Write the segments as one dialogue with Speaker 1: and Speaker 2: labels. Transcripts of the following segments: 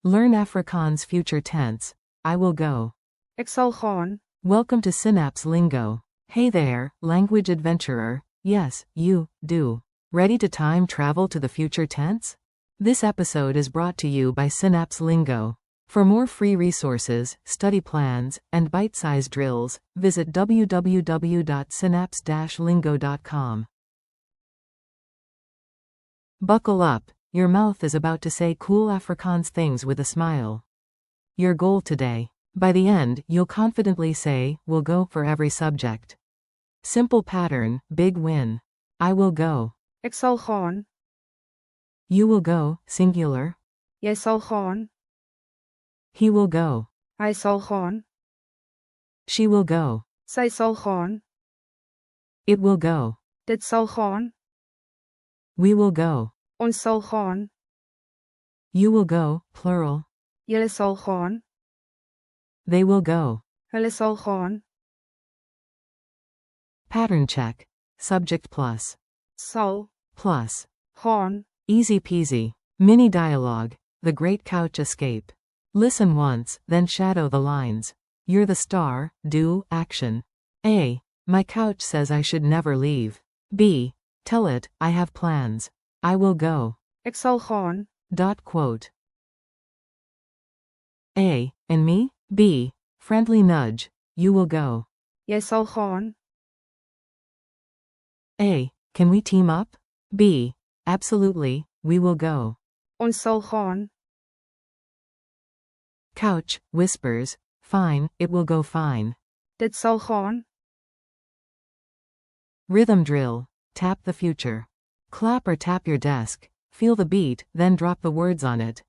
Speaker 1: Learn Afrikaans future tense. I will go.
Speaker 2: Ek sal gaan.
Speaker 1: Welcome to Synapse Lingo. Hey there, language adventurer. Yes, you do. Ready to time travel to the future tense? This episode is brought to you by Synapse Lingo. For more free resources, study plans, and bite-sized drills, visit www.synapse-lingo.com. Buckle up, your mouth is about to say cool Afrikaans things with a smile. Your goal today. By the end, you'll confidently say, "will go" for every subject. Simple pattern, big win. I will go.
Speaker 2: Ek sal gaan.
Speaker 1: You will go, singular.
Speaker 2: Jy sal gaan.
Speaker 1: He will go.
Speaker 2: Hy sal gaan.
Speaker 1: She will go.
Speaker 2: Sy sal gaan.
Speaker 1: It will go.
Speaker 2: Dit sal gaan.
Speaker 1: We will go.
Speaker 2: Ons sal gaan.
Speaker 1: You will go, plural.
Speaker 2: Julle sal gaan.
Speaker 1: They will go.
Speaker 2: Hulle sal gaan.
Speaker 1: Pattern check. Subject plus.
Speaker 2: Sal.
Speaker 1: Plus.
Speaker 2: Gaan.
Speaker 1: Easy peasy. Mini dialogue. The Great Couch Escape. Listen once, then shadow the lines. You're the star, do, action. A. My couch says I should never leave. B. Tell it, I have plans. I will go.
Speaker 2: Ek sal gaan.
Speaker 1: Quote. A. And me? B. Friendly nudge. You will go.
Speaker 2: Jy sal gaan.
Speaker 1: A. Can we team up? B. Absolutely, we will go.
Speaker 2: Ons sal gaan.
Speaker 1: Couch, whispers, fine, it will go fine.
Speaker 2: Dit sal gaan.
Speaker 1: Rhythm drill, tap the future. Clap or tap your desk, feel the beat, then drop the words on it.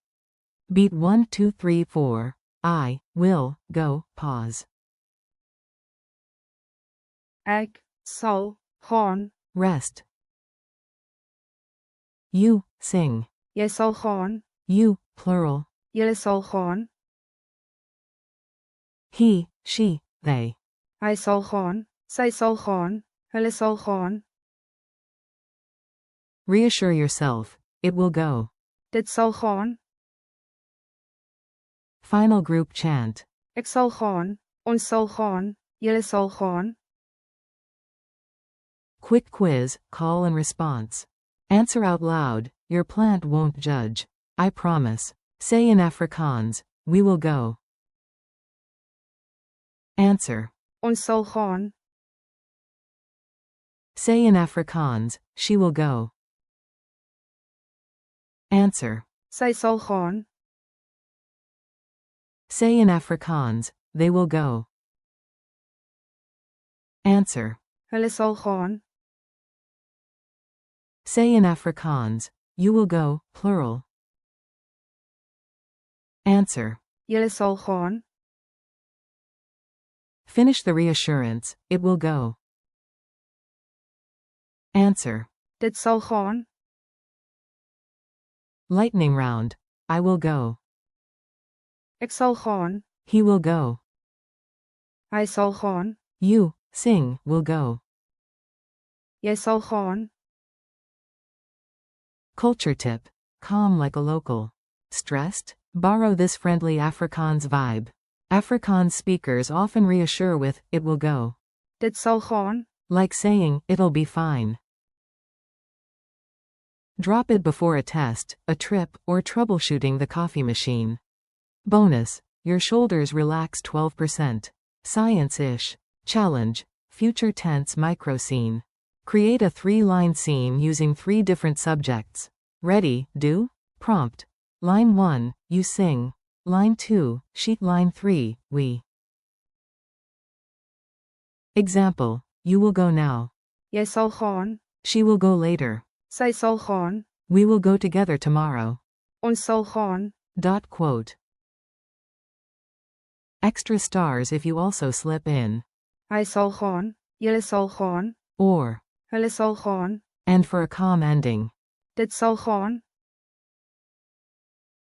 Speaker 1: Beat 1 2 3 4. I will go, pause.
Speaker 2: Ek sal gaan.
Speaker 1: Rest. You, sing.
Speaker 2: Jy sal gaan.
Speaker 1: You, plural.
Speaker 2: Julle sal gaan.
Speaker 1: He, she, they.
Speaker 2: Hy sal gaan. Sy sal gaan. Hulle sal gaan.
Speaker 1: Reassure yourself, it will go.
Speaker 2: Dit sal gaan.
Speaker 1: Final group chant.
Speaker 2: Ek sal gaan. Ons sal gaan. Julle sal gaan.
Speaker 1: Quick quiz, call and response. Answer out loud, your plant won't judge. I promise. Say in Afrikaans, we will go. Answer.
Speaker 2: Ons sal gaan.
Speaker 1: Say in Afrikaans, she will go. Answer.
Speaker 2: Sy sal gaan.
Speaker 1: Say in Afrikaans, they will go. Answer.
Speaker 2: Hulle sal gaan.
Speaker 1: Say in Afrikaans, you will go, plural. Answer.
Speaker 2: Julle sal gaan.
Speaker 1: Finish the reassurance, it will go. Answer.
Speaker 2: Dit sal gaan.
Speaker 1: Lightning round. I will go.
Speaker 2: Ek sal gaan.
Speaker 1: He will go.
Speaker 2: Hy sal gaan.
Speaker 1: You, sing, will go.
Speaker 2: Jy sal gaan.
Speaker 1: Culture tip. Calm like a local. Stressed? Borrow this friendly Afrikaans vibe. Afrikaans speakers often reassure with, it will go.
Speaker 2: Dit sal gaan.
Speaker 1: Like saying, it'll be fine. Drop it before a test, a trip, or troubleshooting the coffee machine. Bonus. Your shoulders relax 12%. Science-ish. Challenge. Future tense micro scene. Create a 3-line scene using 3 different subjects. Ready, do? Prompt. Line 1, you sing. Line 2, she. Line 3, we. Example. You will go now.
Speaker 2: Jy sal gaan.
Speaker 1: She will go later.
Speaker 2: Sy sal gaan.
Speaker 1: We will go together tomorrow.
Speaker 2: Ons sal gaan.
Speaker 1: Quote. Extra stars if you also slip in.
Speaker 2: Hy sal gaan. Julle sal gaan.
Speaker 1: Or.
Speaker 2: Hulle sal gaan.
Speaker 1: And for a calm ending.
Speaker 2: Dit sal gaan.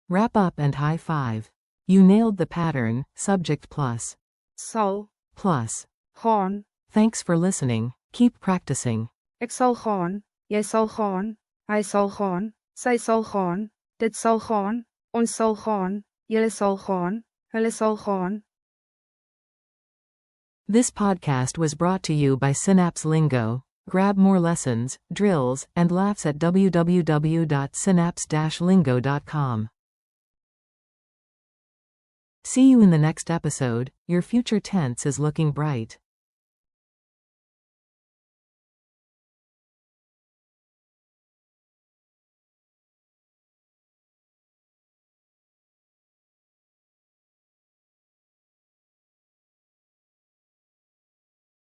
Speaker 1: Wrap up and high five. You nailed the pattern, subject plus.
Speaker 2: Sal.
Speaker 1: Plus.
Speaker 2: Gaan.
Speaker 1: Thanks for listening, keep practicing.
Speaker 2: Ek sal gaan. Jy sal gaan. Hy sal gaan. Sy sal gaan. Dit sal gaan. Ons sal gaan. Julle sal gaan. Hulle sal gaan.
Speaker 1: This podcast was brought to you by Synapse Lingo. Grab more lessons, drills, and laughs at www.synapse-lingo.com. See you in the next episode. Your future tense is looking bright.